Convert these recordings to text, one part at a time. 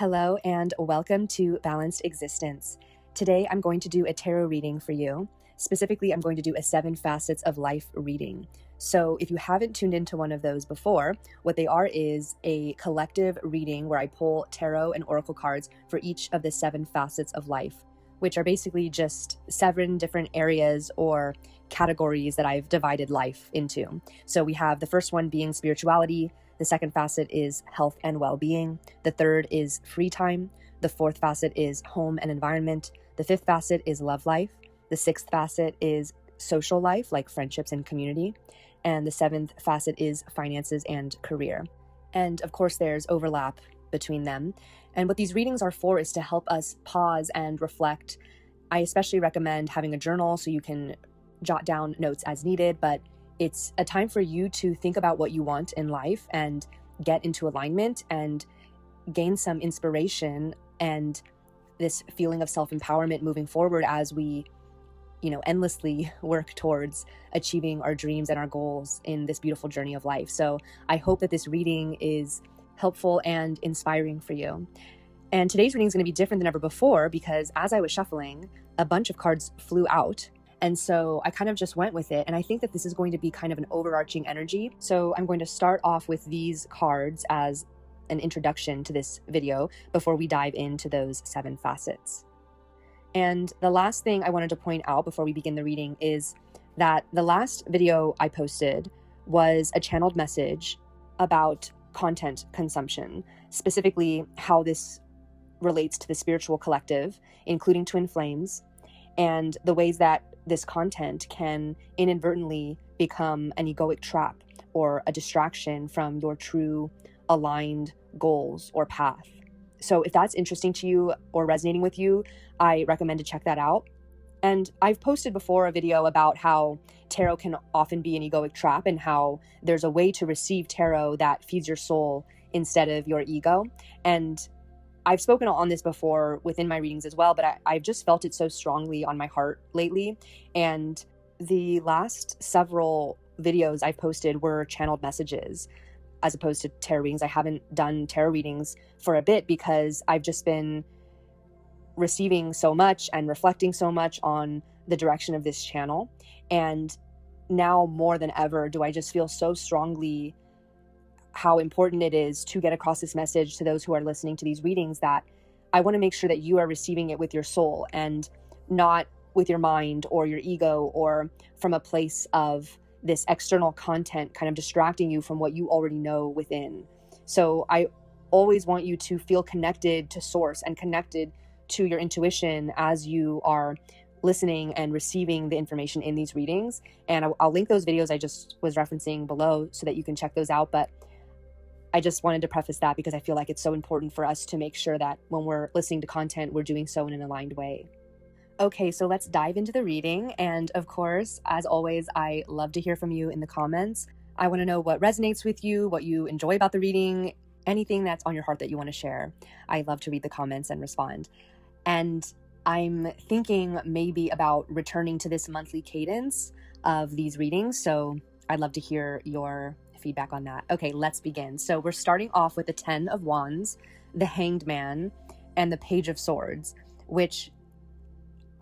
Hello and welcome to Balanced Existence. Today I'm going to do a tarot reading for you. Specifically, I'm going to do a 7 Facets of Life reading. So if you haven't tuned into one of those before, what they are is a collective reading where I pull tarot and oracle cards for each of the 7 facets of life, which are basically just 7 different areas or categories that I've divided life into. So we have the first one being spirituality. The second facet is health and well-being. The third is free time. The fourth facet is home and environment. The fifth facet is love life. The sixth facet is social life, like friendships and community. And the seventh facet is finances and career. And of course, there's overlap between them. And what these readings are for is to help us pause and reflect. I especially recommend having a journal so you can jot down notes as needed, but it's a time for you to think about what you want in life and get into alignment and gain some inspiration and this feeling of self-empowerment moving forward as we, endlessly work towards achieving our dreams and our goals in this beautiful journey of life. So I hope that this reading is helpful and inspiring for you. And today's reading is going to be different than ever before because as I was shuffling, a bunch of cards flew out. And so I kind of just went with it. And I think that this is going to be kind of an overarching energy. So I'm going to start off with these cards as an introduction to this video before we dive into those 7 facets. And the last thing I wanted to point out before we begin the reading is that the last video I posted was a channeled message about content consumption, specifically how this relates to the spiritual collective, including twin flames, and the ways that this content can inadvertently become an egoic trap or a distraction from your true aligned goals or path. So if that's interesting to you or resonating with you, I recommend to check that out. And I've posted before a video about how tarot can often be an egoic trap and how there's a way to receive tarot that feeds your soul instead of your ego. And I've spoken on this before within my readings as well, but I've just felt it so strongly on my heart lately. And the last several videos I've posted were channeled messages as opposed to tarot readings. I haven't done tarot readings for a bit because I've just been receiving so much and reflecting so much on the direction of this channel. And now more than ever, do I just feel so strongly how important it is to get across this message to those who are listening to these readings, that I want to make sure that you are receiving it with your soul and not with your mind or your ego or from a place of this external content kind of distracting you from what you already know within. So I always want you to feel connected to source and connected to your intuition as you are listening and receiving the information in these readings. And I'll link those videos I just was referencing below so that you can check those out. But I just wanted to preface that because I feel like it's so important for us to make sure that when we're listening to content, we're doing so in an aligned way. Okay, so let's dive into the reading. And of course, as always, I love to hear from you in the comments. I want to know what resonates with you, what you enjoy about the reading, anything that's on your heart that you want to share. I love to read the comments and respond. And I'm thinking maybe about returning to this monthly cadence of these readings. So I'd love to hear your feedback on that. Okay, let's begin. So we're starting off with the 10 of Wands, the Hanged Man, and the Page of Swords, which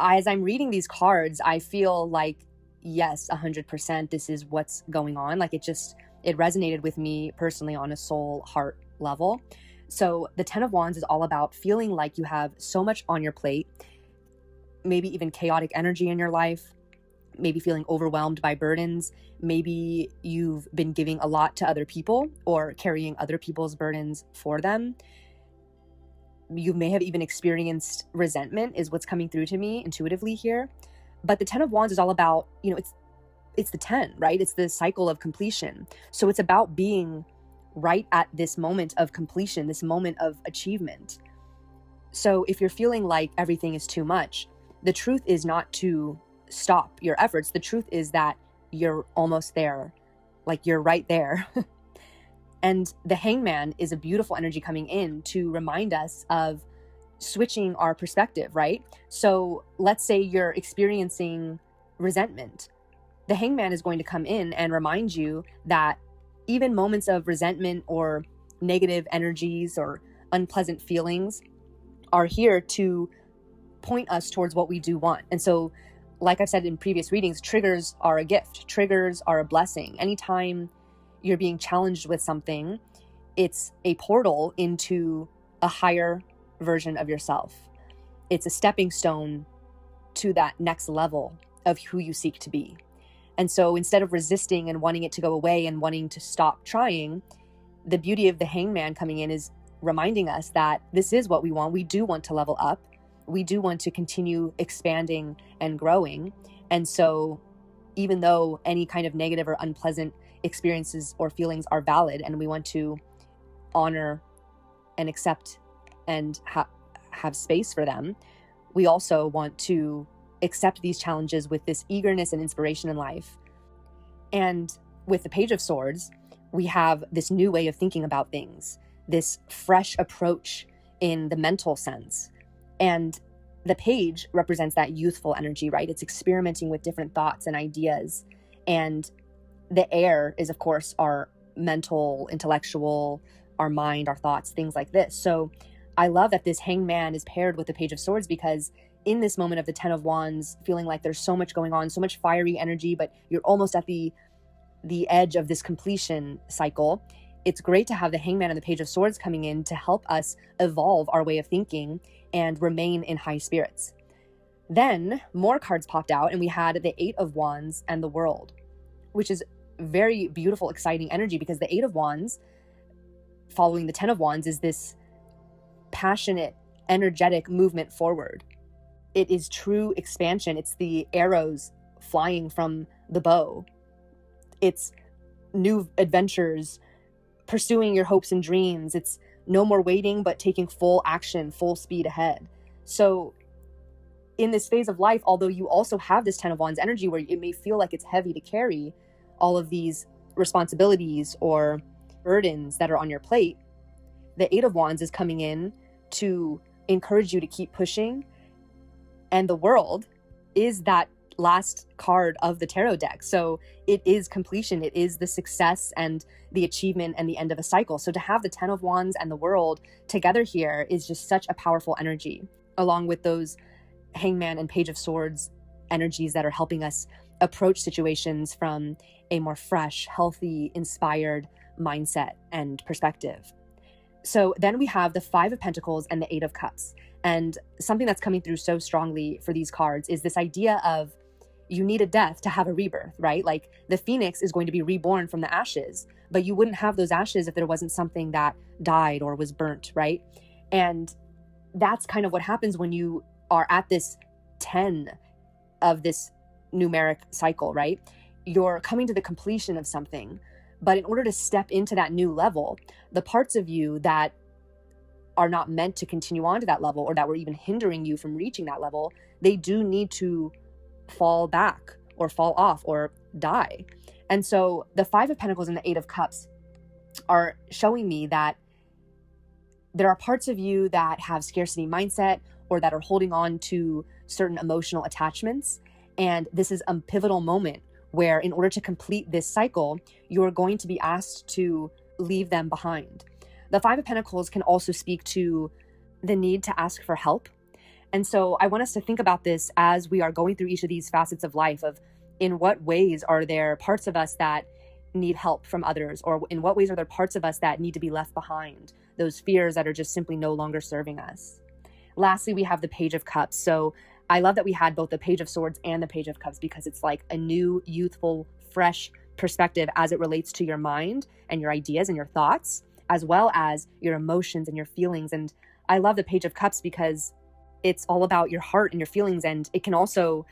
as I'm reading these cards, I feel like, yes, 100%, this is what's going on. Like it resonated with me personally on a soul heart level. So the 10 of Wands is all about feeling like you have so much on your plate, maybe even chaotic energy in your life, maybe feeling overwhelmed by burdens. Maybe you've been giving a lot to other people or carrying other people's burdens for them. You may have even experienced resentment is what's coming through to me intuitively here. But the 10 of Wands is all about, it's the 10, right? It's the cycle of completion. So it's about being right at this moment of completion, this moment of achievement. So if you're feeling like everything is too much, the truth is not to stop your efforts. The truth is that you're almost there, like you're right there. And the Hangman is a beautiful energy coming in to remind us of switching our perspective, right? So let's say you're experiencing resentment. The Hangman is going to come in and remind you that even moments of resentment or negative energies or unpleasant feelings are here to point us towards what we do want. And so, like I've said in previous readings, triggers are a gift. Triggers are a blessing. Anytime you're being challenged with something, it's a portal into a higher version of yourself. It's a stepping stone to that next level of who you seek to be. And so instead of resisting and wanting it to go away and wanting to stop trying, the beauty of the hangman coming in is reminding us that this is what we want. We do want to level up. We do want to continue expanding and growing. And so even though any kind of negative or unpleasant experiences or feelings are valid, and we want to honor and accept and have space for them, we also want to accept these challenges with this eagerness and inspiration in life. And with the Page of Swords, we have this new way of thinking about things, this fresh approach in the mental sense. And the page represents that youthful energy, right? It's experimenting with different thoughts and ideas. And the air is, of course, our mental, intellectual, our mind, our thoughts, things like this. So I love that this hangman is paired with the Page of Swords, because in this moment of the Ten of Wands, feeling like there's so much going on, so much fiery energy, but you're almost at the edge of this completion cycle, it's great to have the hangman and the Page of Swords coming in to help us evolve our way of thinking and remain in high spirits. Then more cards popped out, and we had the Eight of Wands and the World, which is very beautiful, exciting energy, because the Eight of Wands, following the Ten of Wands, is this passionate, energetic movement forward. It is true expansion. It's the arrows flying from the bow. It's new adventures, pursuing your hopes and dreams. It's no more waiting, but taking full action, full speed ahead. So in this phase of life, although you also have this Ten of Wands energy where it may feel like it's heavy to carry all of these responsibilities or burdens that are on your plate, the Eight of Wands is coming in to encourage you to keep pushing. And the World is that last card of the tarot deck. So it is completion. It is the success and the achievement and the end of a cycle. So to have the Ten of Wands and the World together here is just such a powerful energy, along with those hangman and Page of Swords energies that are helping us approach situations from a more fresh, healthy, inspired mindset and perspective. So then we have the Five of Pentacles and the Eight of Cups. And something that's coming through so strongly for these cards is this idea of you need a death to have a rebirth, right? Like the phoenix is going to be reborn from the ashes, but you wouldn't have those ashes if there wasn't something that died or was burnt, right? And that's kind of what happens when you are at this 10 of this numeric cycle, right? You're coming to the completion of something, but in order to step into that new level, the parts of you that are not meant to continue on to that level, or that were even hindering you from reaching that level, they do need to fall back or fall off or die. And so the Five of Pentacles and the Eight of Cups are showing me that there are parts of you that have scarcity mindset or that are holding on to certain emotional attachments. And this is a pivotal moment where, in order to complete this cycle, you're going to be asked to leave them behind. The Five of Pentacles can also speak to the need to ask for help. And so I want us to think about this as we are going through each of these facets of life, of in what ways are there parts of us that need help from others, or in what ways are there parts of us that need to be left behind, those fears that are just simply no longer serving us. Lastly, we have the Page of Cups. So I love that we had both the Page of Swords and the Page of Cups, because it's like a new, youthful, fresh perspective as it relates to your mind and your ideas and your thoughts, as well as your emotions and your feelings. And I love the Page of Cups because it's all about your heart and your feelings, and it can also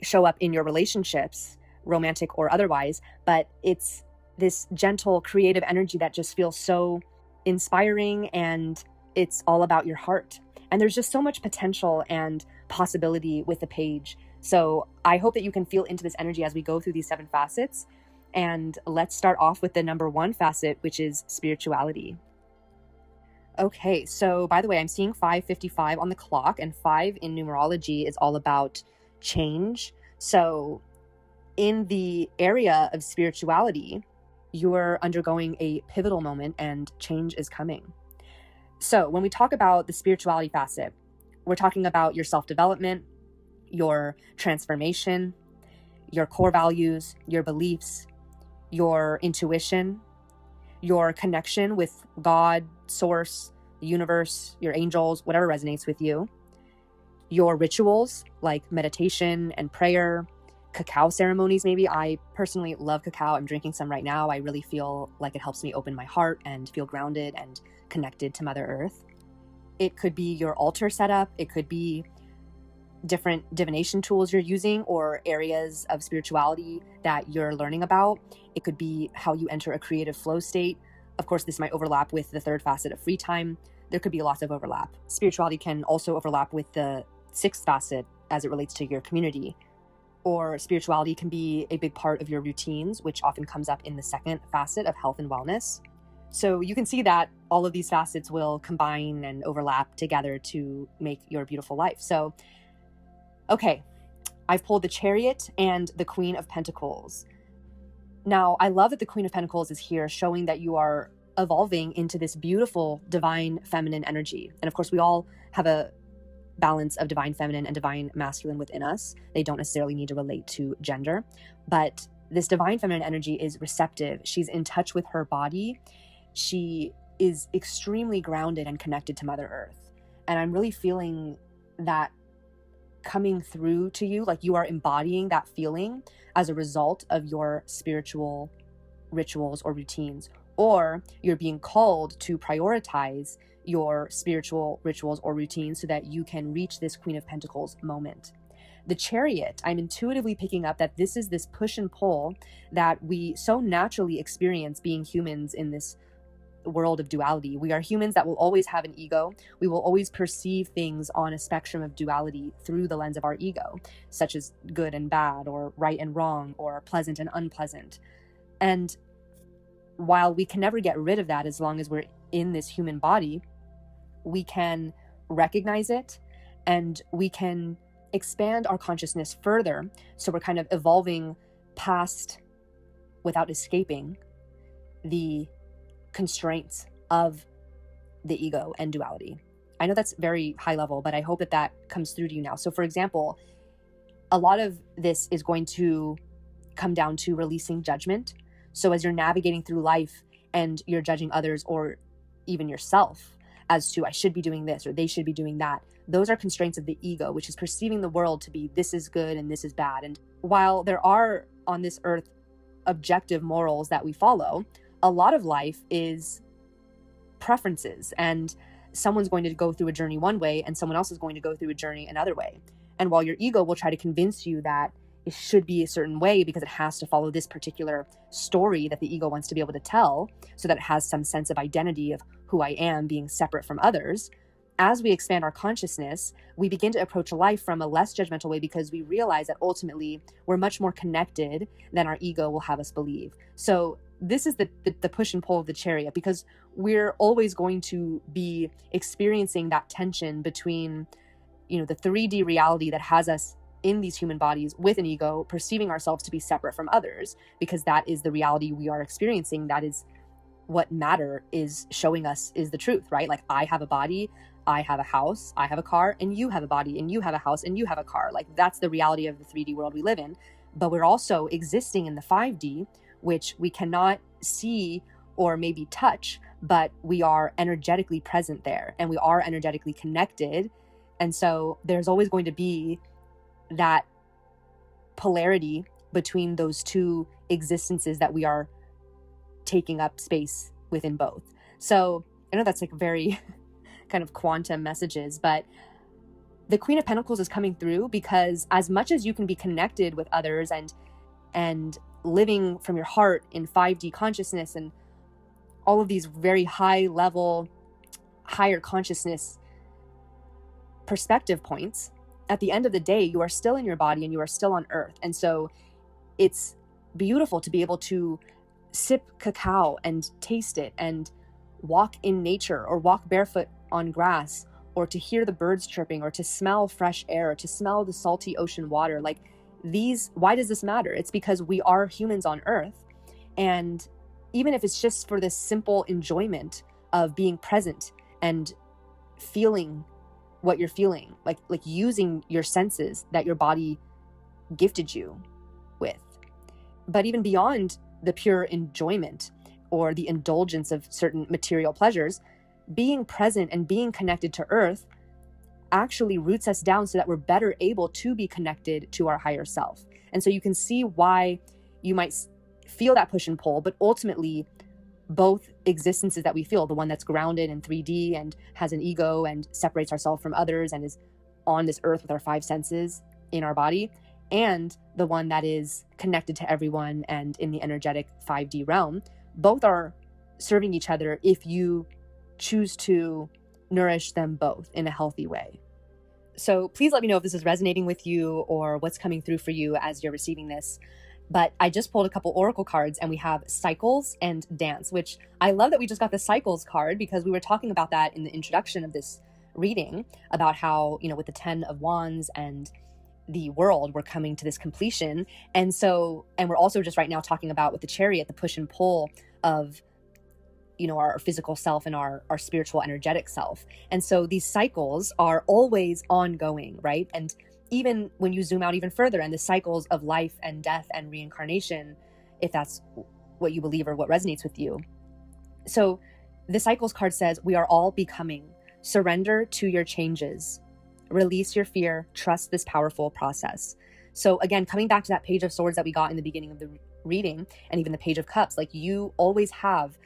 show up in your relationships, romantic or otherwise, but it's this gentle, creative energy that just feels so inspiring, and it's all about your heart. And there's just so much potential and possibility with the page. So I hope that you can feel into this energy as we go through these 7 facets. And let's start off with the number 1 facet, which is spirituality. Okay, so by the way, I'm seeing 5:55 on the clock, and 5 in numerology is all about change. So in the area of spirituality, you're undergoing a pivotal moment and change is coming. So when we talk about the spirituality facet, we're talking about your self-development, your transformation, your core values, your beliefs, your intuition, your connection with God, source, the universe, your angels, whatever resonates with you, your rituals like meditation and prayer, cacao ceremonies maybe. I personally love cacao. I'm drinking some right now. I really feel like it helps me open my heart and feel grounded and connected to Mother Earth. It could be your altar setup. It could be different divination tools you're using or areas of spirituality that you're learning about. It could be how you enter a creative flow state. Of course, this might overlap with the third facet of free time. There could be lots of overlap. Spirituality can also overlap with the sixth facet as it relates to your community. Or spirituality can be a big part of your routines, which often comes up in the second facet of health and wellness. So you can see that all of these facets will combine and overlap together to make your beautiful life. So, okay, I've pulled the Chariot and the Queen of Pentacles. Now, I love that the Queen of Pentacles is here, showing that you are evolving into this beautiful divine feminine energy. And of course, we all have a balance of divine feminine and divine masculine within us. They don't necessarily need to relate to gender, but this divine feminine energy is receptive. She's in touch with her body. She is extremely grounded and connected to Mother Earth. And I'm really feeling that coming through to you, like you are embodying that feeling as a result of your spiritual rituals or routines, or you're being called to prioritize your spiritual rituals or routines so that you can reach this Queen of Pentacles moment. The Chariot, I'm intuitively picking up that this is this push and pull that we so naturally experience being humans in this world of duality. We are humans that will always have an ego. We will always perceive things on a spectrum of duality through the lens of our ego, such as good and bad, or right and wrong, or pleasant and unpleasant. And while we can never get rid of that as long as we're in this human body, we can recognize it and we can expand our consciousness further. So we're kind of evolving past, without escaping, the constraints of the ego and duality. I know that's very high level, but I hope that that comes through to you now. So for example, a lot of this is going to come down to releasing judgment. So as you're navigating through life and you're judging others or even yourself as to I should be doing this or they should be doing that, those are constraints of the ego, which is perceiving the world to be this is good and this is bad. And while there are on this earth objective morals that we follow, a lot of life is preferences, and someone's going to go through a journey one way and someone else is going to go through a journey another way. And while your ego will try to convince you that it should be a certain way because it has to follow this particular story that the ego wants to be able to tell so that it has some sense of identity of who I am being separate from others, as we expand our consciousness, we begin to approach life from a less judgmental way because we realize that ultimately we're much more connected than our ego will have us believe. So this is the push and pull of the Chariot, because we're always going to be experiencing that tension between, the 3D reality that has us in these human bodies with an ego, perceiving ourselves to be separate from others, because that is the reality we are experiencing. That is what matter is showing us is the truth, right? Like I have a body, I have a house, I have a car, and you have a body, and you have a house, and you have a car. Like that's the reality of the 3D world we live in. But we're also existing in the 5D, which we cannot see or maybe touch, but we are energetically present there and we are energetically connected. And so there's always going to be that polarity between those two existences that we are taking up space within both. So I know that's like very kind of quantum messages, but the Queen of Pentacles is coming through because as much as you can be connected with others and living from your heart in 5D consciousness and all of these very high level, higher consciousness perspective points, at the end of the day, you are still in your body and you are still on earth. And so it's beautiful to be able to sip cacao and taste it and walk in nature or walk barefoot on grass or to hear the birds chirping or to smell fresh air or to smell the salty ocean water. Like these, why does this matter? It's because we are humans on earth. And even if it's just for this simple enjoyment of being present and feeling what you're feeling, like using your senses that your body gifted you with. But even beyond the pure enjoyment or the indulgence of certain material pleasures, being present and being connected to earth actually roots us down so that we're better able to be connected to our higher self. And so you can see why you might feel that push and pull, but ultimately both existences that we feel, the one that's grounded in 3D and has an ego and separates ourselves from others and is on this earth with our 5 senses in our body, and the one that is connected to everyone and in the energetic 5D realm, both are serving each other if you choose to nourish them both in a healthy way. So please let me know if this is resonating with you or what's coming through for you as you're receiving this. But I just pulled a couple oracle cards, and we have cycles and dance, which I love that we just got the cycles card, because we were talking about that in the introduction of this reading, about how, with the 10 of Wands and the world, we're coming to this completion. And we're also just right now talking about with the Chariot, the push and pull of, our physical self and our spiritual energetic self. And so these cycles are always ongoing, right? And even when you zoom out even further, and the cycles of life and death and reincarnation, if that's what you believe or what resonates with you. So the cycles card says, we are all becoming. Surrender to your changes. Release your fear. Trust this powerful process. So again, coming back to that Page of Swords that we got in the beginning of the reading, and even the Page of Cups, like, you always have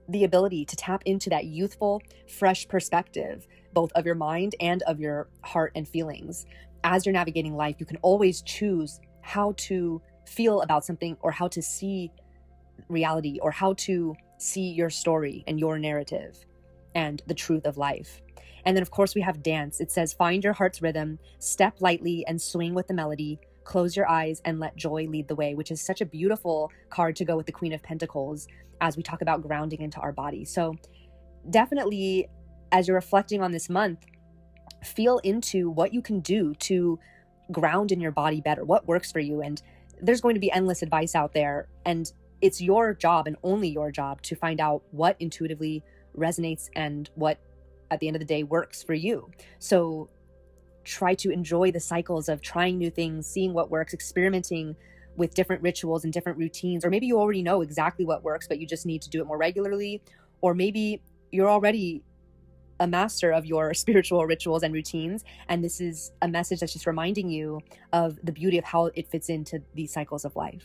the ability to tap into that youthful, fresh perspective, both of your mind and of your heart and feelings. As you're navigating life, you can always choose how to feel about something, or how to see reality, or how to see your story and your narrative and the truth of life. And then of course we have dance. It says, find your heart's rhythm, step lightly and swing with the melody, close your eyes and let joy lead the way, which is such a beautiful card to go with the Queen of Pentacles as we talk about grounding into our body. So definitely, as you're reflecting on this month, feel into what you can do to ground in your body better, what works for you. And there's going to be endless advice out there, and it's your job and only your job to find out what intuitively resonates and what at the end of the day works for you. So try to enjoy the cycles of trying new things, seeing what works, experimenting with different rituals and different routines. Or maybe you already know exactly what works, but you just need to do it more regularly. Or maybe you're already a master of your spiritual rituals and routines, and this is a message that's just reminding you of the beauty of how it fits into these cycles of life.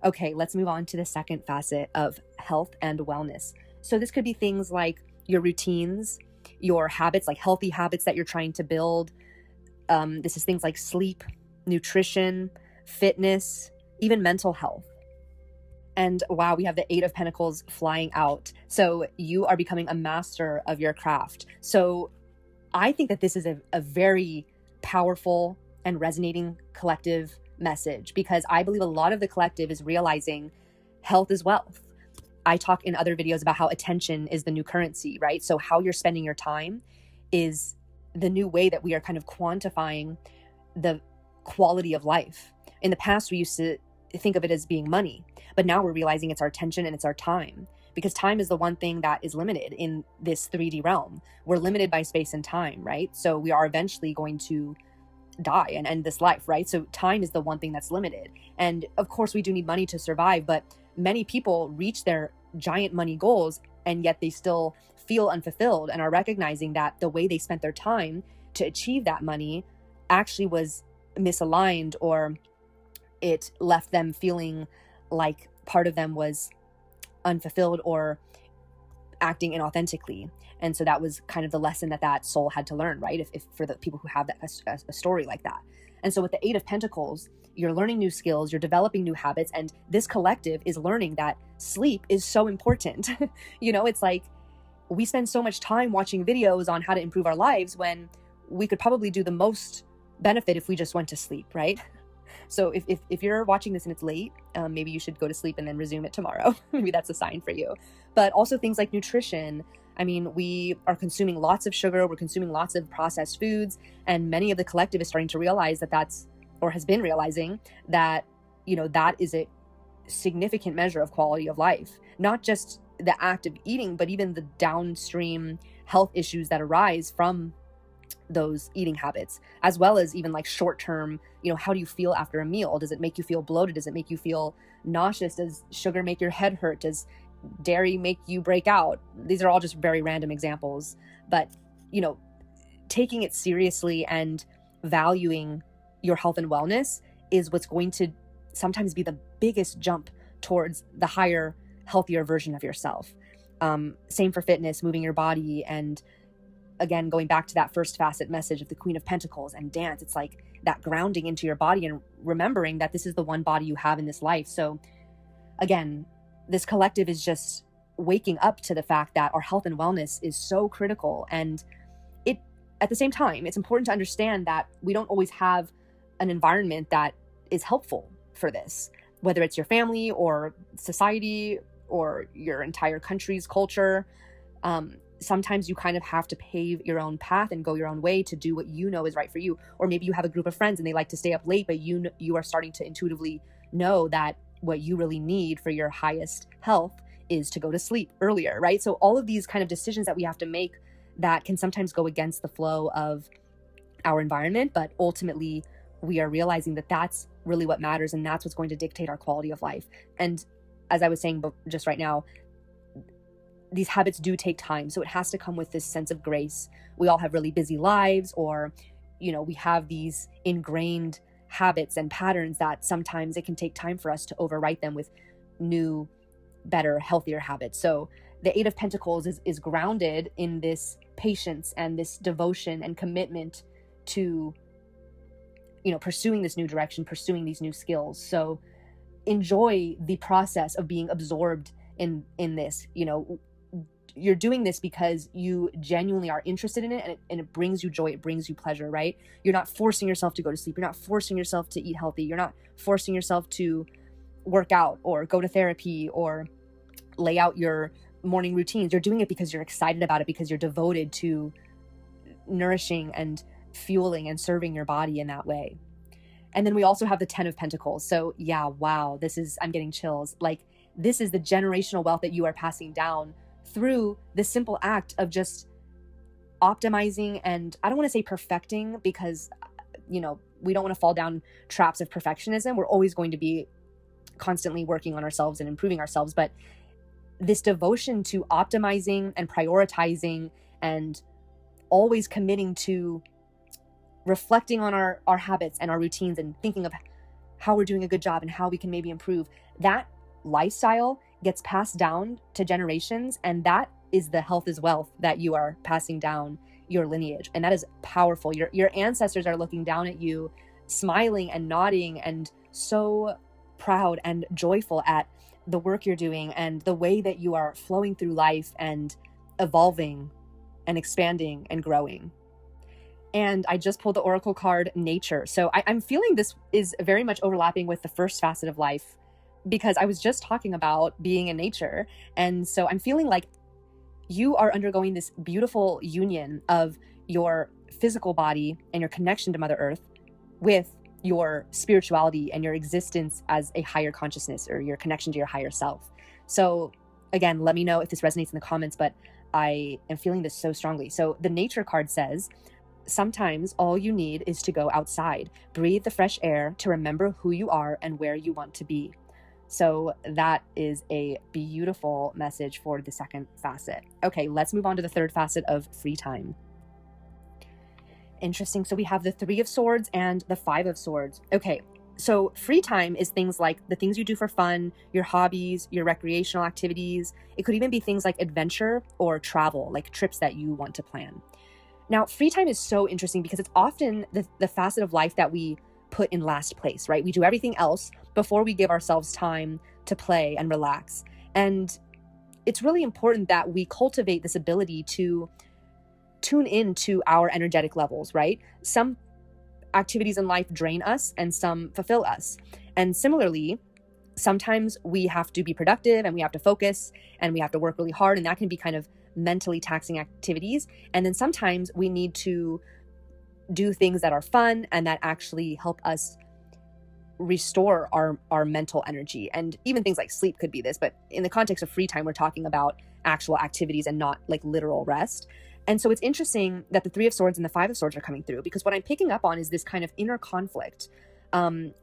Okay, let's move on to the second facet of health and wellness. So this could be things like your routines, your habits, like healthy habits that you're trying to build. This is things like sleep, nutrition, fitness, even mental health. And wow, we have the 8 of Pentacles flying out. So you are becoming a master of your craft. So I think that this is a very powerful and resonating collective message, because I believe a lot of the collective is realizing health is wealth. I talk in other videos about how attention is the new currency, right? So how you're spending your time is the new way that we are kind of quantifying the quality of life. In the past, we used to think of it as being money, but now we're realizing it's our attention and it's our time, because time is the one thing that is limited in this 3D realm. We're limited by space and time, right? So we are eventually going to die and end this life, right? So time is the one thing that's limited. And of course we do need money to survive, but many people reach their giant money goals and yet they still feel unfulfilled, and are recognizing that the way they spent their time to achieve that money actually was misaligned, or it left them feeling like part of them was unfulfilled or acting inauthentically. And so that was kind of the lesson that soul had to learn, right? If for the people who have a story like that. And so with the 8 of Pentacles, you're learning new skills, you're developing new habits, and this collective is learning that sleep is so important. It's like we spend so much time watching videos on how to improve our lives when we could probably do the most benefit if we just went to sleep, right? So if you're watching this and it's late, maybe you should go to sleep and then resume it tomorrow. Maybe that's a sign for you. But also things like nutrition. I mean, we are consuming lots of sugar, we're consuming lots of processed foods, and many of the collective is starting to realize or has been realizing that, that is a significant measure of quality of life. Not just the act of eating, but even the downstream health issues that arise from those eating habits, as well as even like short-term, how do you feel after a meal? Does it make you feel bloated? Does it make you feel nauseous? Does sugar make your head hurt? Does dairy make you break out? These are all just very random examples, but taking it seriously and valuing your health and wellness is what's going to sometimes be the biggest jump towards the higher, healthier version of yourself. Same for fitness, moving your body, and again, going back to that first facet message of the Queen of Pentacles and dance. It's like that grounding into your body and remembering that this is the one body you have in this life. So again, this collective is just waking up to the fact that our health and wellness is so critical. And at the same time, it's important to understand that we don't always have an environment that is helpful for this, whether it's your family or society or your entire country's culture. Sometimes you kind of have to pave your own path and go your own way to do what you know is right for you. Or maybe you have a group of friends and they like to stay up late, but you are starting to intuitively know that what you really need for your highest health is to go to sleep earlier, right? So all of these kind of decisions that we have to make that can sometimes go against the flow of our environment, but ultimately we are realizing that that's really what matters, and that's what's going to dictate our quality of life. And as I was saying just right now, these habits do take time, so it has to come with this sense of grace. We all have really busy lives, or we have these ingrained habits and patterns that sometimes it can take time for us to overwrite them with new, better, healthier habits. So the Eight of Pentacles is grounded in this patience and this devotion and commitment to, pursuing this new direction, pursuing these new skills. So enjoy the process of being absorbed in this. You're doing this because you genuinely are interested in it, and it brings you joy, it brings you pleasure, right? You're not forcing yourself to go to sleep. You're not forcing yourself to eat healthy. You're not forcing yourself to work out or go to therapy or lay out your morning routines. You're doing it because you're excited about it, because you're devoted to nourishing and fueling and serving your body in that way. And then we also have the 10 of Pentacles. So yeah, wow, I'm getting chills. Like, this is the generational wealth that you are passing down through the simple act of just optimizing, and I don't want to say perfecting, because we don't want to fall down traps of perfectionism. We're always going to be constantly working on ourselves and improving ourselves, but this devotion to optimizing and prioritizing and always committing to reflecting on our habits and our routines and thinking of how we're doing a good job and how we can maybe improve, that lifestyle gets passed down to generations, and that is the health is wealth that you are passing down your lineage. And that is powerful. Your ancestors are looking down at you, smiling and nodding and so proud and joyful at the work you're doing and the way that you are flowing through life and evolving and expanding and growing. And I just pulled the Oracle card, Nature. So I'm feeling this is very much overlapping with the first facet of life, because I was just talking about being in nature. And so I'm feeling like you are undergoing this beautiful union of your physical body and your connection to Mother Earth with your spirituality and your existence as a higher consciousness, or your connection to your higher self. So again, let me know if this resonates in the comments, but I am feeling this so strongly. So the Nature card says, sometimes all you need is to go outside, breathe the fresh air to remember who you are and where you want to be. So that is a beautiful message for the second facet. Okay, let's move on to the third facet of free time. Interesting. So we have the Three of Swords and the Five of Swords. Okay, so free time is things like the things you do for fun, your hobbies, your recreational activities. It could even be things like adventure or travel, like trips that you want to plan. Now, free time is so interesting because it's often the facet of life that we put in last place, right? We do everything else before we give ourselves time to play and relax. And it's really important that we cultivate this ability to tune into our energetic levels, right? Some activities in life drain us and some fulfill us. And similarly, sometimes we have to be productive and we have to focus and we have to work really hard, and that can be kind of mentally taxing activities. And then sometimes we need to do things that are fun and that actually help us restore our mental energy. And even things like sleep could be this, but in the context of free time, we're talking about actual activities and not like literal rest. And so it's interesting that the Three of Swords and the Five of Swords are coming through, because what I'm picking up on is this kind of inner conflict.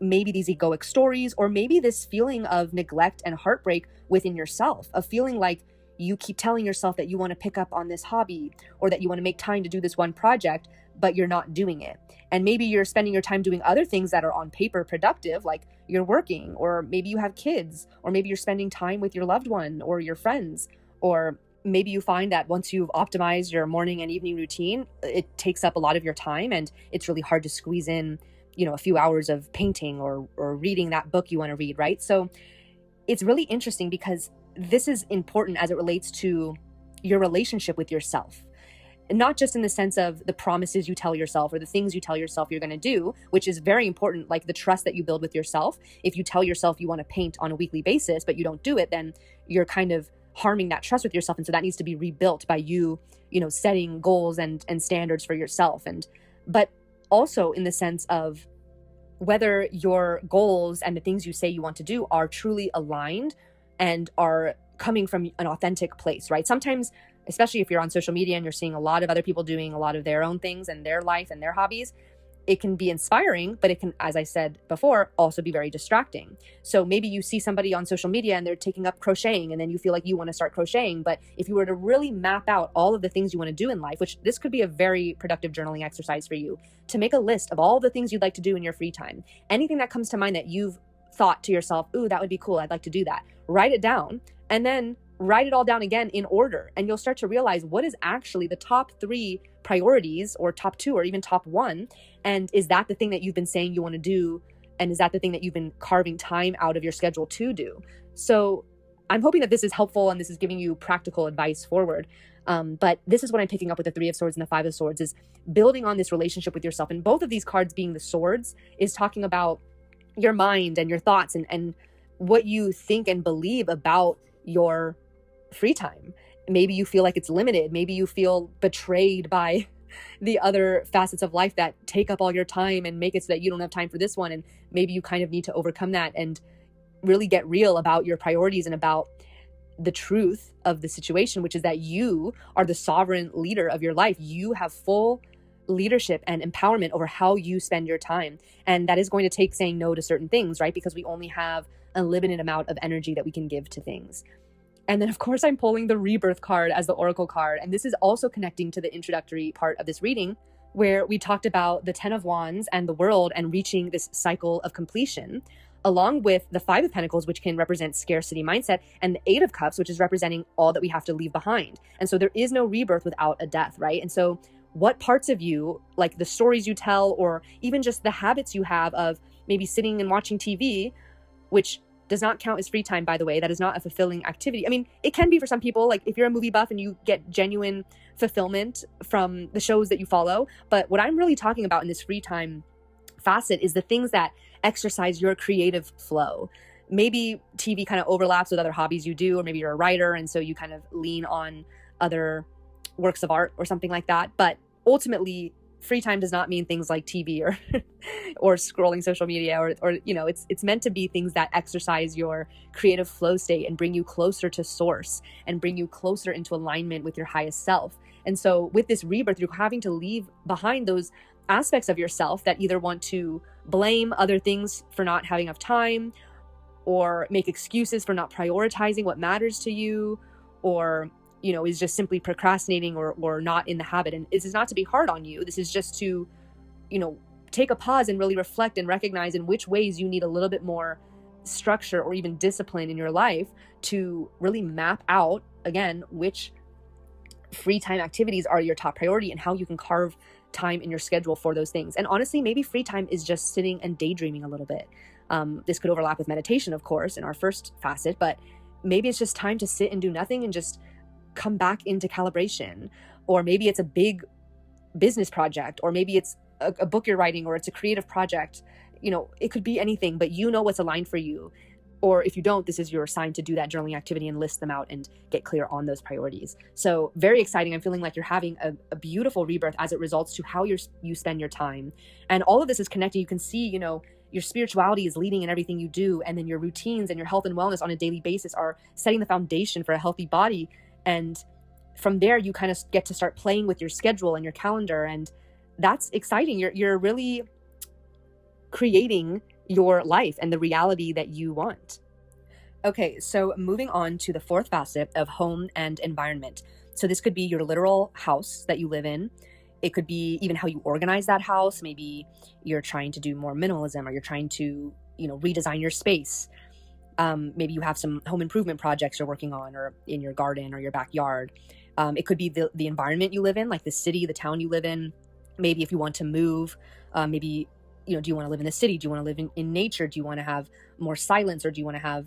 Maybe these egoic stories, or maybe this feeling of neglect and heartbreak within yourself, of feeling like you keep telling yourself that you want to pick up on this hobby, or that you want to make time to do this one project, but you're not doing it. And maybe you're spending your time doing other things that are on paper productive, like you're working, or maybe you have kids, or maybe you're spending time with your loved one or your friends, or maybe you find that once you've optimized your morning and evening routine, it takes up a lot of your time and it's really hard to squeeze in, a few hours of painting or reading that book you want to read, right? So it's really interesting because this is important as it relates to your relationship with yourself. And not just in the sense of the promises you tell yourself or the things you tell yourself you're going to do, which is very important, like the trust that you build with yourself. If you tell yourself you want to paint on a weekly basis, but you don't do it, then you're kind of harming that trust with yourself. And so that needs to be rebuilt by you, setting goals and standards for yourself. But also in the sense of whether your goals and the things you say you want to do are truly aligned and are coming from an authentic place, right? Sometimes, especially if you're on social media and you're seeing a lot of other people doing a lot of their own things and their life and their hobbies, it can be inspiring, but it can, as I said before, also be very distracting. So maybe you see somebody on social media and they're taking up crocheting, and then you feel like you want to start crocheting. But if you were to really map out all of the things you want to do in life, which this could be a very productive journaling exercise for you, to make a list of all the things you'd like to do in your free time, anything that comes to mind that you've thought to yourself, ooh, that would be cool, I'd like to do that. Write it down, and then write it all down again in order. And you'll start to realize what is actually the top 3 priorities, or top 2, or even top 1. And is that the thing that you've been saying you want to do? And is that the thing that you've been carving time out of your schedule to do? So I'm hoping that this is helpful and this is giving you practical advice forward. But this is what I'm picking up with the Three of Swords and the Five of Swords, is building on this relationship with yourself. And both of these cards being the swords is talking about your mind and your thoughts and what you think and believe about your free time. Maybe you feel like it's limited. Maybe you feel betrayed by the other facets of life that take up all your time and make it so that you don't have time for this one. And maybe you kind of need to overcome that and really get real about your priorities and about the truth of the situation, which is that you are the sovereign leader of your life. You have full leadership and empowerment over how you spend your time. And that is going to take saying no to certain things, right? Because we only have a limited amount of energy that we can give to things. And then, of course, I'm pulling the Rebirth card as the Oracle card. And this is also connecting to the introductory part of this reading, where we talked about the 10 of Wands and the world and reaching this cycle of completion, along with the 5 of Pentacles, which can represent scarcity mindset, and the 8 of Cups, which is representing all that we have to leave behind. And so there is no rebirth without a death, right? And so what parts of you, like the stories you tell, or even just the habits you have of maybe sitting and watching TV, which does not count as free time, by the way. That is not a fulfilling activity. I mean, it can be for some people, like if you're a movie buff and you get genuine fulfillment from the shows that you follow. But what I'm really talking about in this free time facet is the things that exercise your creative flow. Maybe TV kind of overlaps with other hobbies you do, or maybe you're a writer and so you kind of lean on other works of art or something like that. But ultimately, free time does not mean things like TV or or scrolling social media, or it's meant to be things that exercise your creative flow state and bring you closer to source and bring you closer into alignment with your highest self. And so with this rebirth, you're having to leave behind those aspects of yourself that either want to blame other things for not having enough time, or make excuses for not prioritizing what matters to you, or is just simply procrastinating or not in the habit. And this is not to be hard on you. This is just to, take a pause and really reflect and recognize in which ways you need a little bit more structure or even discipline in your life to really map out, again, which free time activities are your top priority and how you can carve time in your schedule for those things. And honestly, maybe free time is just sitting and daydreaming a little bit. This could overlap with meditation, of course, in our first facet, but maybe it's just time to sit and do nothing and just come back into calibration. Or maybe it's a big business project, or maybe it's a book you're writing, or it's a creative project. It could be anything, but what's aligned for you. Or if you don't, this is your sign to do that journaling activity and list them out and get clear on those priorities. So very exciting. I'm feeling like you're having a beautiful rebirth as it results to how you spend your time. And all of this is connected. You can see, your spirituality is leading in everything you do. And then your routines and your health and wellness on a daily basis are setting the foundation for a healthy body. And from there, you kind of get to start playing with your schedule and your calendar. And that's exciting. You're really creating your life and the reality that you want. Okay, so moving on to the fourth facet of home and environment. So this could be your literal house that you live in. It could be even how you organize that house. Maybe you're trying to do more minimalism, or you're trying to, redesign your space. Maybe you have some home improvement projects you're working on, or in your garden or your backyard. It could be the environment you live in, like the city, the town you live in. Maybe if you want to move, maybe, do you want to live in the city? Do you want to live in nature? Do you want to have more silence? Or do you want to have,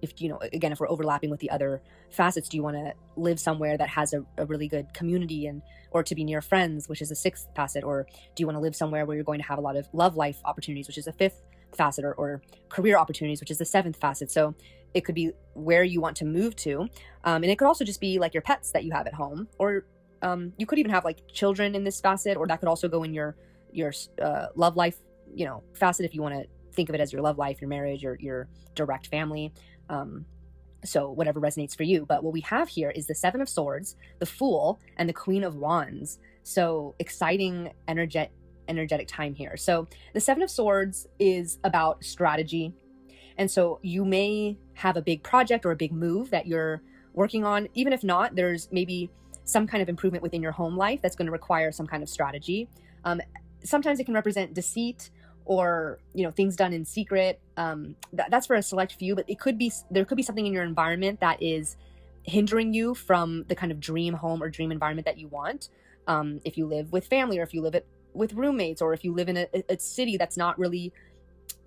if we're overlapping with the other facets, do you want to live somewhere that has a really good community, or to be near friends, which is the sixth facet? Or do you want to live somewhere where you're going to have a lot of love life opportunities, which is the fifth facet, or career opportunities, which is the seventh facet? So it could be where you want to move to. And it could also just be like your pets that you have at home, or you could even have like children in this facet, or that could also go in your love life, facet, if you want to think of it as your love life, your marriage, or your direct family. So whatever resonates for you. But what we have here is the Seven of Swords, the Fool, and the Queen of Wands. So exciting, energetic time here. So the Seven of Swords is about strategy. And so you may have a big project or a big move that you're working on. Even if not, there's maybe some kind of improvement within your home life that's going to require some kind of strategy. Sometimes it can represent deceit, or things done in secret. That's for a select few, but there could be something in your environment that is hindering you from the kind of dream home or dream environment that you want. If you live with family, or if you live with roommates, or if you live in a city that's not really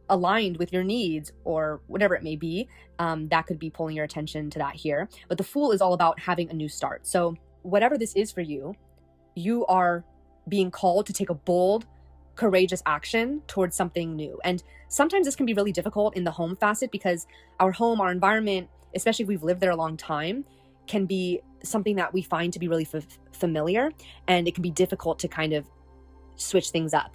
aligned with your needs, or whatever it may be, that could be pulling your attention to that here. But the Fool is all about having a new start. So whatever this is for you, you are being called to take a bold, courageous action towards something new. And sometimes this can be really difficult in the home facet, because our home, our environment, especially if we've lived there a long time, can be something that we find to be really familiar, and it can be difficult to kind of switch things up.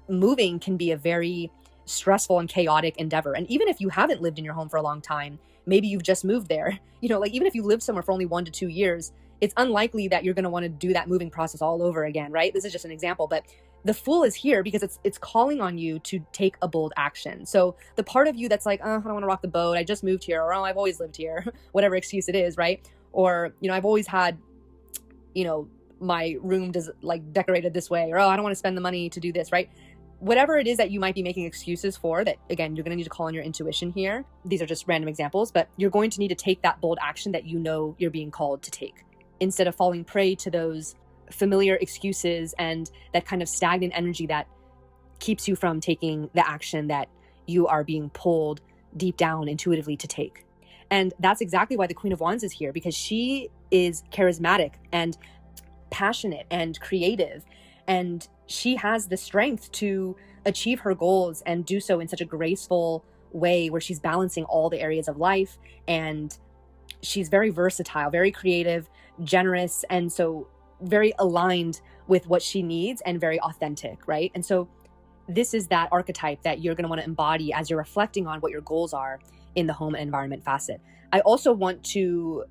Moving can be a very stressful and chaotic endeavor. And even if you haven't lived in your home for a long time, maybe you've just moved there, even if you lived somewhere for only 1 to 2 years, it's unlikely that you're going to want to do that moving process all over again, right? This is just an example, but the Fool is here because it's calling on you to take a bold action. So the part of you that's like, I don't want to rock the boat, I just moved here, or I've always lived here, whatever excuse it is, right? Or, I've always had, my room decorated this way, or, I don't want to spend the money to do this, right? Whatever it is that you might be making excuses for, that again, you're going to need to call on your intuition here. These are just random examples, but you're going to need to take that bold action that you're being called to take, instead of falling prey to those familiar excuses and that kind of stagnant energy that keeps you from taking the action that you are being pulled deep down intuitively to take. And that's exactly why the Queen of Wands is here, because she is charismatic and passionate and creative, and she has the strength to achieve her goals and do so in such a graceful way, where she's balancing all the areas of life, and she's very versatile, very creative, generous, and so very aligned with what she needs, and very authentic, right? And so this is that archetype that you're going to want to embody as you're reflecting on what your goals are in the home and environment facet. I also want to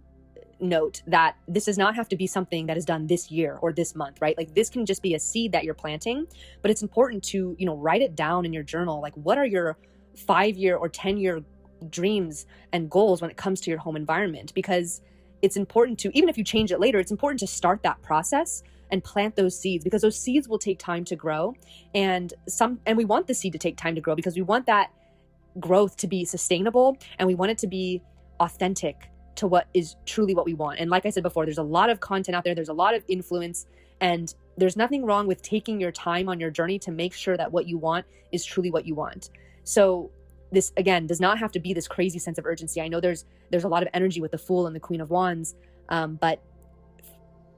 note that this does not have to be something that is done this year or this month, right? Like, this can just be a seed that you're planting, but it's important to, write it down in your journal. Like, what are your 5-year or 10-year dreams and goals when it comes to your home environment? Because it's important to, even if you change it later, it's important to start that process and plant those seeds, because those seeds will take time to grow. And we want the seed to take time to grow, because we want that growth to be sustainable, and we want it to be authentic to what is truly what we want. And like I said before, there's a lot of content out there, there's a lot of influence, and there's nothing wrong with taking your time on your journey to make sure that what you want is truly what you want. So this, again, does not have to be this crazy sense of urgency. I know there's a lot of energy with the Fool and the Queen of Wands, and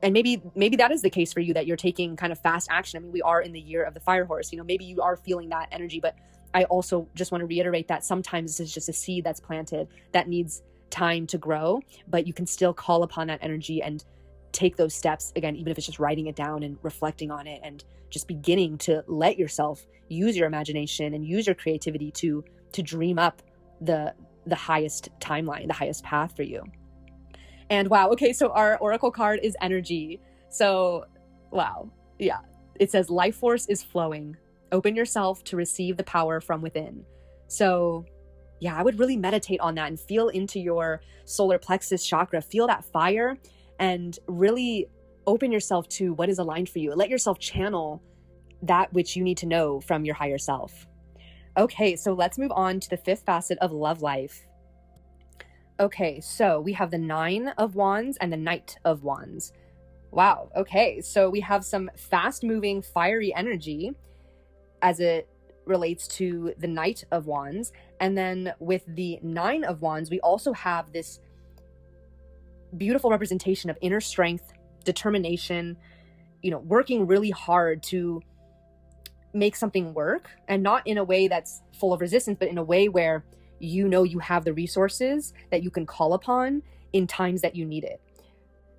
maybe that is the case for you, that you're taking kind of fast action. I mean, we are in the year of the fire horse, maybe you are feeling that energy, but I also just want to reiterate that sometimes this is just a seed that's planted that needs time to grow, but you can still call upon that energy and take those steps, again, even if it's just writing it down and reflecting on it, and just beginning to let yourself use your imagination and use your creativity to dream up the highest timeline, the highest path for you. And wow, okay, so our oracle card is energy. So, wow, yeah. It says life force is flowing. Open yourself to receive the power from within. So, yeah, I would really meditate on that and feel into your solar plexus chakra, feel that fire, and really open yourself to what is aligned for you. Let yourself channel that which you need to know from your higher self. Okay, so let's move on to the fifth facet of love life. Okay, so we have the Nine of Wands and the Knight of Wands. Wow, okay, so we have some fast-moving, fiery energy as it relates to the Knight of Wands. And then with the Nine of Wands, we also have this beautiful representation of inner strength, determination, working really hard to make something work, and not in a way that's full of resistance, but in a way where you have the resources that you can call upon in times that you need it.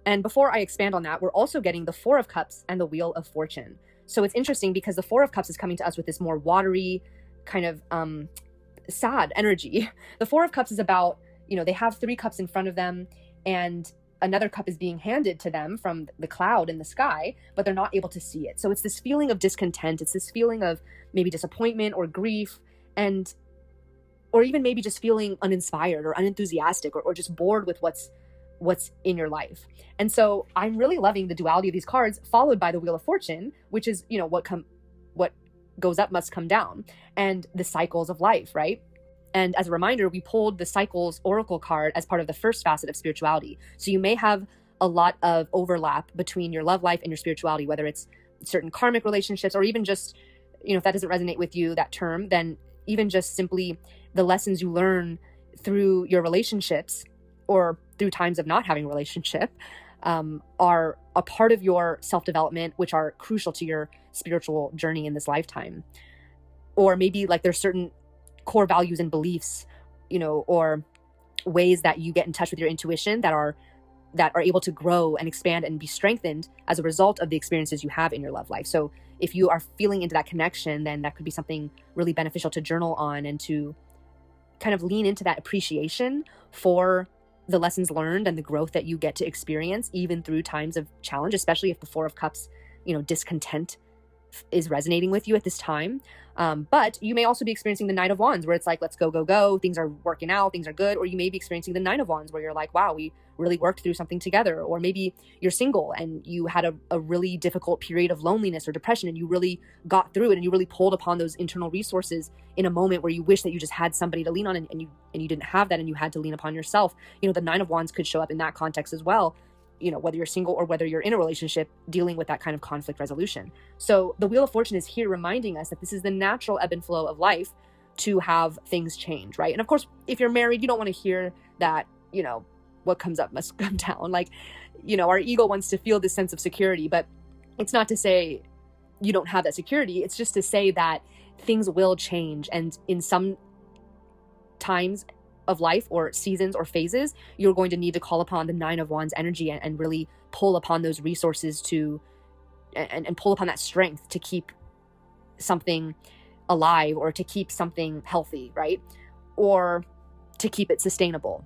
And before I expand on that, we're also getting the Four of Cups and the Wheel of Fortune. So it's interesting because the Four of Cups is coming to us with this more watery, kind of sad energy. The Four of Cups is about, they have three cups in front of them, and another cup is being handed to them from the cloud in the sky, but they're not able to see it. So it's this feeling of discontent. It's this feeling of maybe disappointment or grief, or even maybe just feeling uninspired or unenthusiastic or just bored with what's in your life. And so I'm really loving the duality of these cards, followed by the Wheel of Fortune, which is, what goes up must come down, and the cycles of life, right? And as a reminder, we pulled the Cycles Oracle card as part of the first facet of spirituality. So you may have a lot of overlap between your love life and your spirituality, whether it's certain karmic relationships, or even just, if that doesn't resonate with you, that term, then even just simply the lessons you learn through your relationships or through times of not having a relationship are a part of your self-development, which are crucial to your spiritual journey in this lifetime. Or maybe like there's certain core values and beliefs, or ways that you get in touch with your intuition that are able to grow and expand and be strengthened as a result of the experiences you have in your love life. So if you are feeling into that connection, then that could be something really beneficial to journal on and to kind of lean into that appreciation for the lessons learned and the growth that you get to experience even through times of challenge, especially if the Four of Cups, discontent is resonating with you at this time. But you may also be experiencing the Knight of Wands, where it's like, let's go, go, go. Things are working out. Things are good. Or you may be experiencing the Nine of Wands, where you're like, wow, we really worked through something together. Or maybe you're single and you had a really difficult period of loneliness or depression, and you really got through it, and you really pulled upon those internal resources in a moment where you wish that you just had somebody to lean on, and you didn't have that, and you had to lean upon yourself. The Nine of Wands could show up in that context as well, whether you're single or whether you're in a relationship, dealing with that kind of conflict resolution. So the Wheel of Fortune is here reminding us that this is the natural ebb and flow of life to have things change, right? And of course, if you're married, you don't want to hear that, what comes up must come down. Like, our ego wants to feel this sense of security, but it's not to say you don't have that security. It's just to say that things will change. And in some times of life or seasons or phases, you're going to need to call upon the Nine of Wands energy and really pull upon those resources and pull upon that strength to keep something alive, or to keep something healthy, right? Or to keep it sustainable.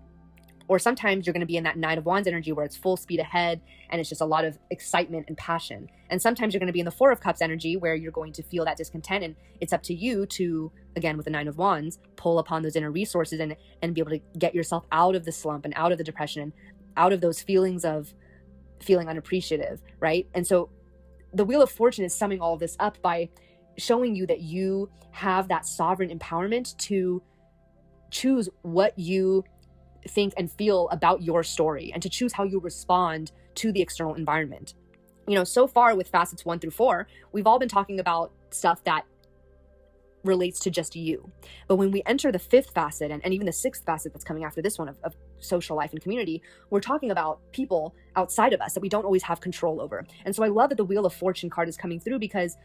Or sometimes you're going to be in that Nine of Wands energy where it's full speed ahead and it's just a lot of excitement and passion. And sometimes you're going to be in the Four of Cups energy where you're going to feel that discontent, and it's up to you to, again, with the Nine of Wands, pull upon those inner resources and be able to get yourself out of the slump and out of the depression and out of those feelings of feeling unappreciative, right? And so the Wheel of Fortune is summing all of this up by showing you that you have that sovereign empowerment to choose what you think and feel about your story, and to choose how you respond to the external environment. So far with facets 1 through 4, we've all been talking about stuff that relates to just you. But when we enter the fifth facet and even the sixth facet that's coming after this one of social life and community, we're talking about people outside of us that we don't always have control over. And so I love that the Wheel of Fortune card is coming through, because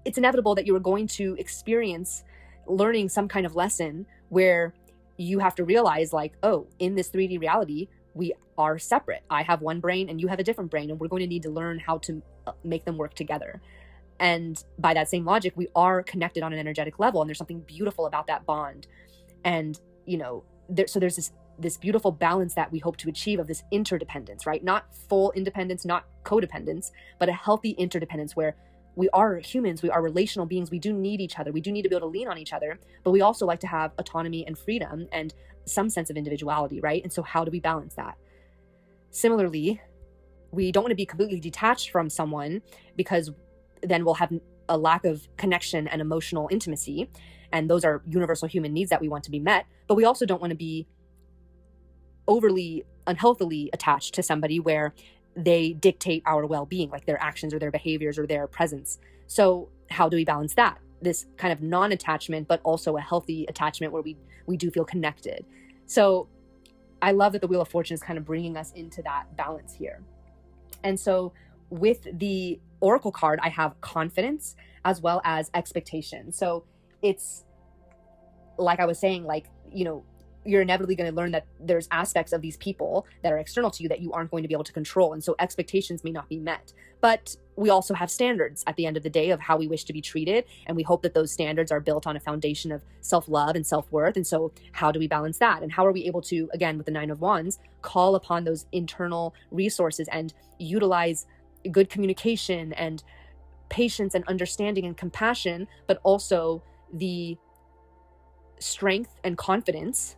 it's inevitable that you are going to experience learning some kind of lesson where you have to realize, like, oh, in this 3D reality, we are separate. I have one brain and you have a different brain, and we're going to need to learn how to make them work together. And by that same logic, we are connected on an energetic level, and there's something beautiful about that bond. And, so there's this this beautiful balance that we hope to achieve of this interdependence, right? Not full independence, not codependence, but a healthy interdependence where we are humans, we are relational beings, we do need each other, we do need to be able to lean on each other, but we also like to have autonomy and freedom and some sense of individuality, right? And so how do we balance that? Similarly, we don't want to be completely detached from someone, because then we'll have a lack of connection and emotional intimacy. And those are universal human needs that we want to be met. But we also don't want to be overly unhealthily attached to somebody where they dictate our well-being, like their actions or their behaviors or their presence. So how do we balance that? This kind of non-attachment, but also a healthy attachment where we do feel connected. So I love that the Wheel of Fortune is kind of bringing us into that balance here. And so with the Oracle card, I have confidence as well as expectation. So it's like I was saying, like, you're inevitably going to learn that there's aspects of these people that are external to you that you aren't going to be able to control. And so expectations may not be met. But we also have standards at the end of the day of how we wish to be treated. And we hope that those standards are built on a foundation of self-love and self-worth. And so how do we balance that? And how are we able to, again, with the Nine of Wands, call upon those internal resources and utilize good communication and patience and understanding and compassion, but also the strength and confidence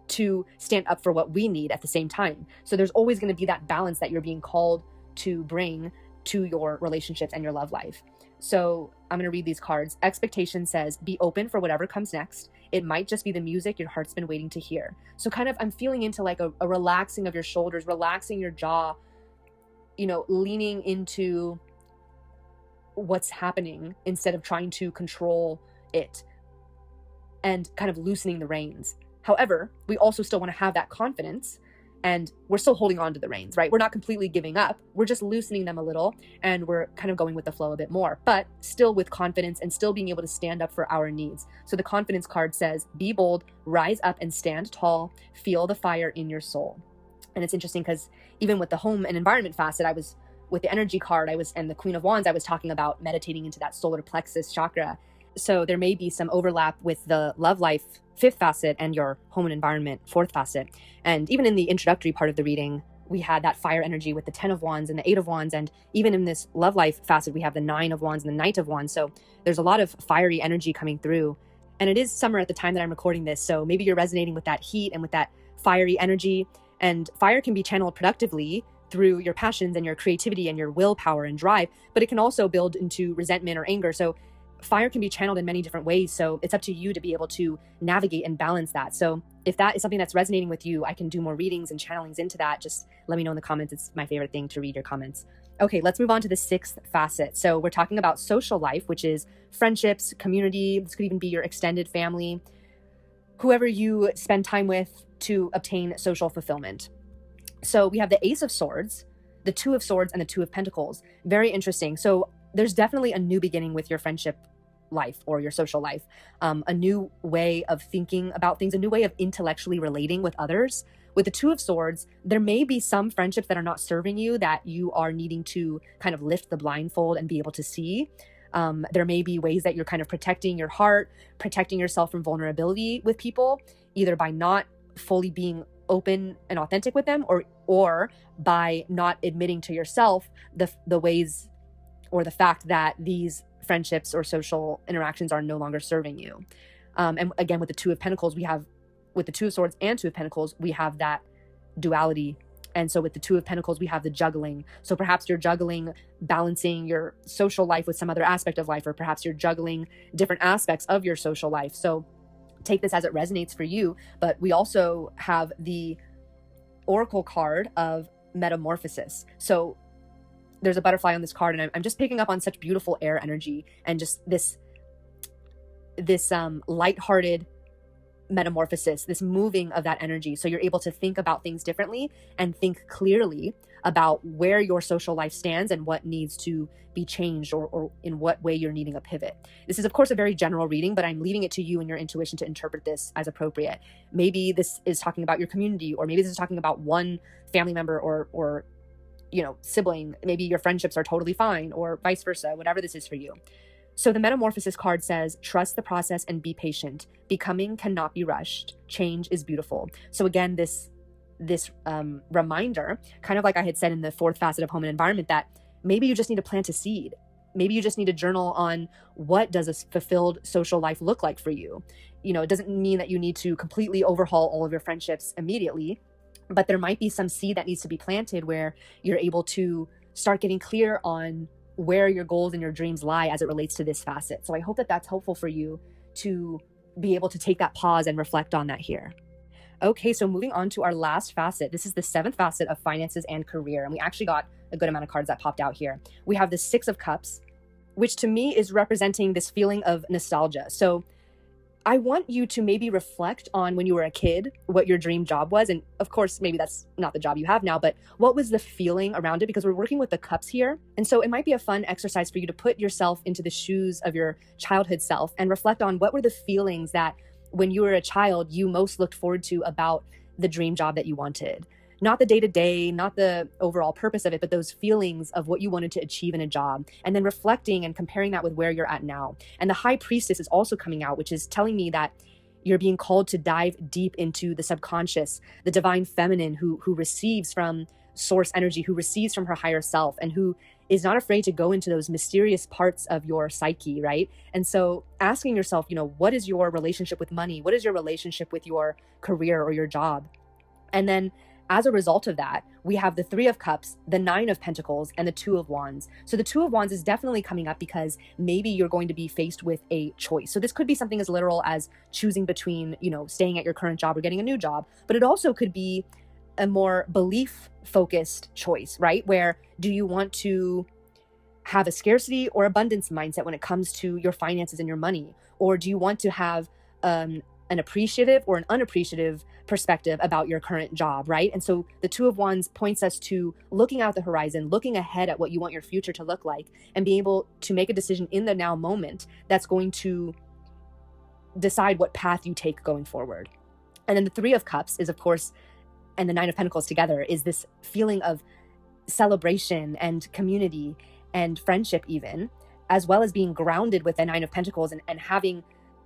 to stand up for what we need at the same time. So there's always going to be that balance that you're being called to bring to your relationships and your love life. So I'm going to read these cards. Expectation says, be open for whatever comes next. It might just be the music your heart's been waiting to hear. So kind of I'm feeling into like a relaxing of your shoulders, relaxing your jaw, leaning into what's happening instead of trying to control it, and kind of loosening the reins. However, we also still want to have that confidence, and we're still holding on to the reins, right? We're not completely giving up. We're just loosening them a little, and we're kind of going with the flow a bit more, but still with confidence and still being able to stand up for our needs. So the confidence card says, be bold, rise up and stand tall, feel the fire in your soul. And it's interesting because even with the home and environment facet, with the energy card, and the Queen of Wands, I was talking about meditating into that solar plexus chakra. So there may be some overlap with the love life fifth facet and your home and environment fourth facet. And even in the introductory part of the reading, we had that fire energy with the 10 of Wands and the 8 of Wands. And even in this love life facet, we have the 9 of Wands and the Knight of Wands. So there's a lot of fiery energy coming through. And it is summer at the time that I'm recording this. So maybe you're resonating with that heat and with that fiery energy. And fire can be channeled productively through your passions and your creativity and your willpower and drive, but it can also build into resentment or anger. So fire can be channeled in many different ways. So it's up to you to be able to navigate and balance that. So if that is something that's resonating with you, I can do more readings and channelings into that. Just let me know in the comments. It's my favorite thing to read your comments. Okay, let's move on to the sixth facet. So we're talking about social life, which is friendships, community. This could even be your extended family, whoever you spend time with to obtain social fulfillment. So we have the Ace of Swords, the Two of Swords, and the Two of Pentacles. Very interesting. So there's definitely a new beginning with your friendship life or your social life, a new way of thinking about things, a new way of intellectually relating with others. With the Two of Swords, there may be some friendships that are not serving you that you are needing to kind of lift the blindfold and be able to see. There may be ways that you're kind of protecting your heart, protecting yourself from vulnerability with people, either by not fully being open and authentic with them, or by not admitting to yourself the ways or the fact that these friendships or social interactions are no longer serving you. And again, with the Two of Pentacles, with the Two of Swords and Two of Pentacles, we have that duality. And so with the Two of Pentacles, we have the juggling. So perhaps you're juggling, balancing your social life with some other aspect of life, or perhaps you're juggling different aspects of your social life. So take this as it resonates for you. But we also have the Oracle card of metamorphosis. So there's a butterfly on this card, and I'm just picking up on such beautiful air energy and just this lighthearted metamorphosis, this moving of that energy. So you're able to think about things differently and think clearly about where your social life stands and what needs to be changed, or in what way you're needing a pivot. This is, of course, a very general reading, but I'm leaving it to you and your intuition to interpret this as appropriate. Maybe this is talking about your community, or maybe this is talking about one family member or sibling. Maybe your friendships are totally fine, or vice versa, whatever this is for you. So the Metamorphosis card says, trust the process and be patient. Becoming cannot be rushed. Change is beautiful. So again, this reminder, kind of like I had said in the fourth facet of home and environment, that maybe you just need to plant a seed. Maybe you just need to journal on what does a fulfilled social life look like for you. It doesn't mean that you need to completely overhaul all of your friendships immediately, but there might be some seed that needs to be planted where you're able to start getting clear on where your goals and your dreams lie as it relates to this facet. So I hope that that's helpful for you to be able to take that pause and reflect on that here. Okay, so moving on to our last facet. This is the seventh facet of finances and career. And we actually got a good amount of cards that popped out here. We have the Six of Cups, which to me is representing this feeling of nostalgia. So I want you to maybe reflect on when you were a kid, what your dream job was. And of course, maybe that's not the job you have now, but what was the feeling around it? Because we're working with the cups here. And so it might be a fun exercise for you to put yourself into the shoes of your childhood self and reflect on what were the feelings that when you were a child, you most looked forward to about the dream job that you wanted. Not the day-to-day, not the overall purpose of it, but those feelings of what you wanted to achieve in a job. And then reflecting and comparing that with where you're at now. And the High Priestess is also coming out, which is telling me that you're being called to dive deep into the subconscious, the divine feminine who receives from source energy, who receives from her higher self, and who is not afraid to go into those mysterious parts of your psyche, right? And so asking yourself, what is your relationship with money? What is your relationship with your career or your job? And then as a result of that, we have the Three of Cups, the Nine of Pentacles, and the Two of Wands. So the Two of Wands is definitely coming up because maybe you're going to be faced with a choice. So this could be something as literal as choosing between, staying at your current job or getting a new job, but it also could be a more belief-focused choice, right? Where do you want to have a scarcity or abundance mindset when it comes to your finances and your money? Or do you want to have an appreciative or an unappreciative perspective about your current job, right? And so the Two of Wands points us to looking out the horizon, looking ahead at what you want your future to look like, and being able to make a decision in the now moment that's going to decide what path you take going forward. And then the Three of Cups is, of course, and the Nine of Pentacles together is this feeling of celebration and community and friendship even, as well as being grounded with the Nine of Pentacles and having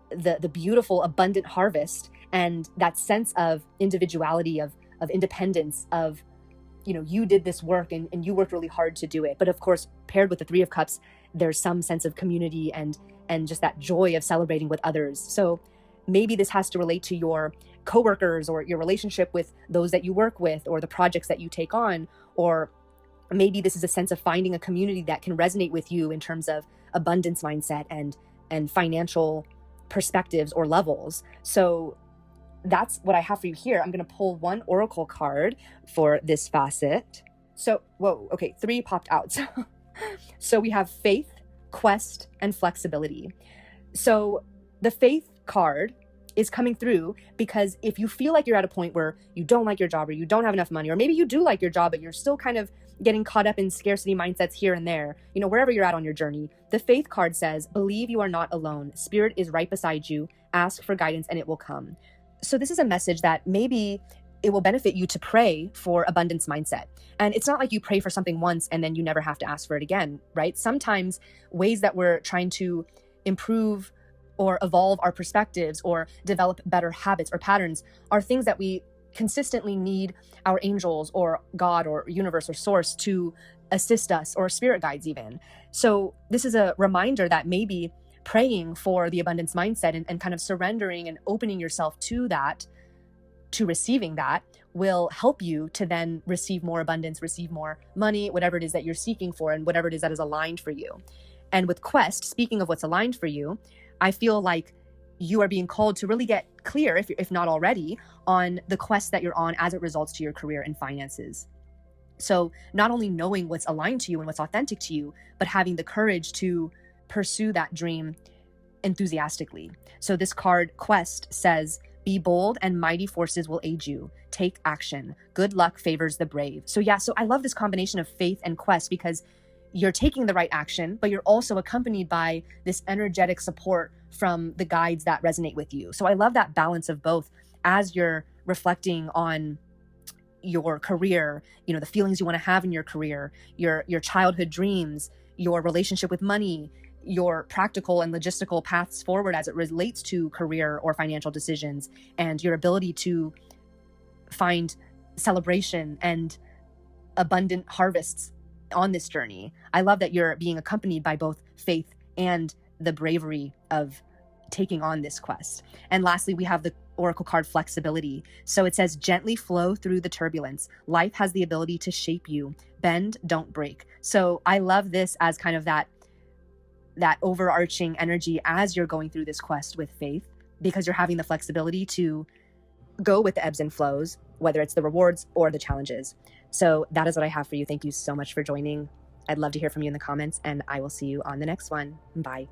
the beautiful abundant harvest and that sense of individuality, of independence, of you did this work and you worked really hard to do it. But of course, paired with the Three of Cups, there's some sense of community and just that joy of celebrating with others. So maybe this has to relate to your coworkers or your relationship with those that you work with or the projects that you take on, or maybe this is a sense of finding a community that can resonate with you in terms of abundance mindset and financial perspectives or levels. So that's what I have for you here. I'm going to pull one oracle card for this facet. So, okay, 3 popped out. So we have faith, quest, and flexibility. So the faith card is coming through because if you feel like you're at a point where you don't like your job or you don't have enough money, or maybe you do like your job, but you're still kind of getting caught up in scarcity mindsets here and there, wherever you're at on your journey, the faith card says, believe you are not alone. Spirit is right beside you. Ask for guidance and it will come. So this is a message that maybe it will benefit you to pray for abundance mindset. And it's not like you pray for something once and then you never have to ask for it again, right? Sometimes ways that we're trying to improve or evolve our perspectives or develop better habits or patterns are things that we consistently need our angels or God or universe or source to assist us, or spirit guides even. So this is a reminder that maybe praying for the abundance mindset and kind of surrendering and opening yourself to that, to receiving that, will help you to then receive more abundance, receive more money, whatever it is that you're seeking for and whatever it is that is aligned for you. And with quest, speaking of what's aligned for you, I feel like you are being called to really get clear, if not already, on the quest that you're on as it results to your career and finances. So not only knowing what's aligned to you and what's authentic to you, but having the courage to pursue that dream enthusiastically. So this card, Quest, says, be bold and mighty forces will aid you. Take action. Good luck favors the brave. So I love this combination of faith and quest because you're taking the right action, but you're also accompanied by this energetic support from the guides that resonate with you. So I love that balance of both as you're reflecting on your career, the feelings you want to have in your career, your childhood dreams, your relationship with money, your practical and logistical paths forward as it relates to career or financial decisions, and your ability to find celebration and abundant harvests on this journey. I love that you're being accompanied by both faith and the bravery of taking on this quest. And lastly, we have the oracle card flexibility. So it says, gently flow through the turbulence. Life has the ability to shape you. Bend, don't break. So I love this as kind of that overarching energy as you're going through this quest with faith, because you're having the flexibility to go with the ebbs and flows, whether it's the rewards or the challenges. So that is what I have for you. Thank you so much for joining. I'd love to hear from you in the comments, and I will see you on the next one. Bye.